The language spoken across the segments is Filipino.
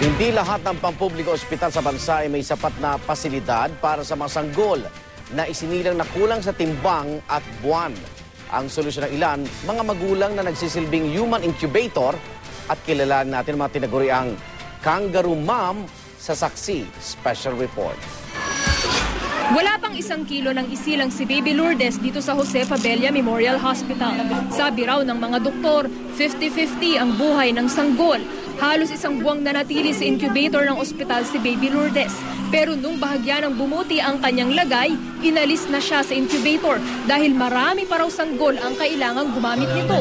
Hindi lahat ng pampubliko ospital sa bansa ay may sapat na pasilidad para sa mga sanggol na isinilang na kulang sa timbang at buwan. Ang solusyon ng ilan, mga magulang na nagsisilbing human incubator at kilala natin mga tinaguriang kangaroo mom sa Saksi Special Report. Wala pang 1 kilo ng isilang si Baby Lourdes dito sa Jose Fabella Memorial Hospital. Sabi raw ng mga doktor, 50-50 ang buhay ng sanggol. Halos 1 buwang nanatili sa incubator ng ospital si Baby Lourdes. Pero nung bahagya ng bumuti ang kanyang lagay, inalis na siya sa incubator dahil marami pa raw sanggol ang kailangang gumamit nito.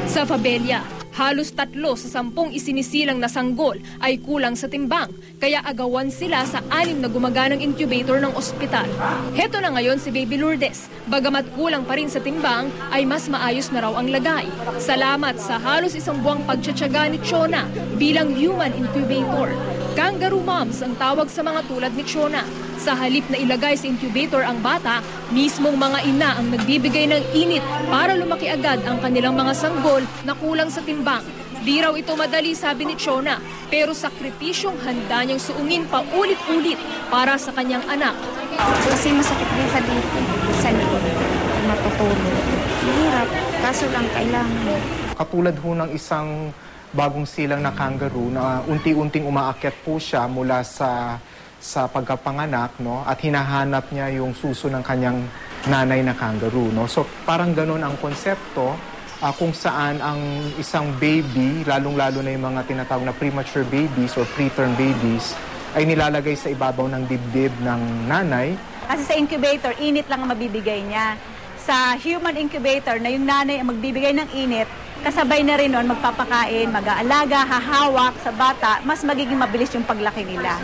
Sa Fabella, halos 3 sa 10 isinisilang na sanggol ay kulang sa timbang, kaya agawan sila sa 6 na gumaganang incubator ng ospital. Heto na ngayon si Baby Lourdes. Bagamat kulang pa rin sa timbang, ay mas maayos na raw ang lagay. Salamat sa halos 1 buwang pagtsatsaga ni Chona bilang human incubator. Kangaroo moms ang tawag sa mga tulad ni Chona. Sa halip na ilagay sa incubator ang bata, mismong mga ina ang nagbibigay ng init para lumaki agad ang kanilang mga sanggol na kulang sa timbang. Di raw ito madali, sabi ni Chona, pero sakripisyong handa niyang suungin pa ulit-ulit para sa kanyang anak. Kasi masakit din sa dito, sa likod, matutulog. Mahirap, kaso lang kailangan. Katulad ho ng isang bagong silang na kangaroo na unti-unting umaakyat po siya mula sa pagkapanganak, no, at hinahanap niya yung suso ng kanyang nanay na kangaroo, no. So parang ganoon ang konsepto kung saan ang isang baby, lalong-lalo na yung mga tinatawag na premature babies or preterm babies, ay nilalagay sa ibabaw ng dibdib ng nanay. Kasi sa incubator, init lang ang mabibigay niya. Sa human incubator na yung nanay ang magbibigay ng init, kasabay na rin nun magpapakain, mag-aalaga, hahawak sa bata, mas magiging mabilis yung paglaki nila.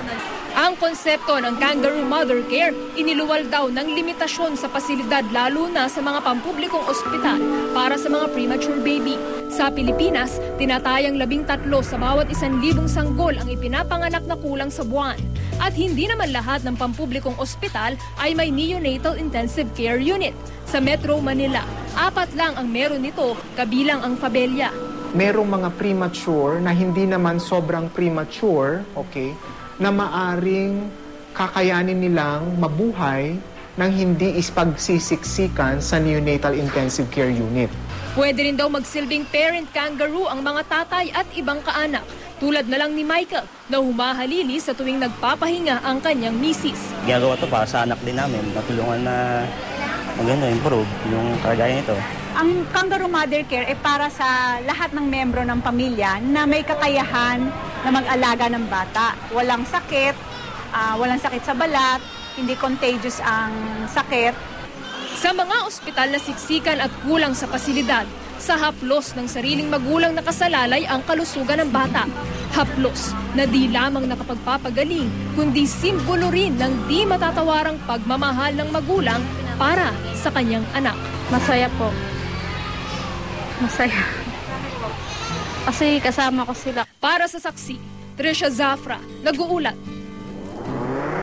Ang konsepto ng Kangaroo Mother Care, iniluwal daw ng limitasyon sa pasilidad lalo na sa mga pampublikong ospital para sa mga premature baby. Sa Pilipinas, tinatayang 13 sa bawat 1,000 sanggol ang ipinapanganak na kulang sa buwan. At hindi naman lahat ng pampublikong ospital ay may neonatal intensive care unit. Sa Metro Manila, 4 lang ang meron nito, kabilang ang Fabella. Merong mga premature na hindi naman sobrang premature, okay, na maaring kakayanin nilang mabuhay nang hindi ipagsisiksikan sa neonatal intensive care unit. Pwede rin daw magsilbing parent kangaroo ang mga tatay at ibang kaanak, tulad na lang ni Michael na humahalili sa tuwing nagpapahinga ang kanyang misis. Ginagawa to para sa anak din namin, natulungan na maganda improve yung kagaya nito. Ang Kangaroo Mother Care ay para sa lahat ng membro ng pamilya na may kakayahan na mag-alaga ng bata. Walang sakit sa balat, hindi contagious ang sakit. Sa mga ospital na siksikan at kulang sa pasilidad, sa haplos ng sariling magulang nakasalalay ang kalusugan ng bata. Haplos na di lamang nakapagpapagaling, kundi simbolo rin ng di matatawarang pagmamahal ng magulang para sa kanyang anak. Masaya po. Masaya. Kasi kasama ko sila. Para sa Saksi, Trisha Zafra, nag-uulat.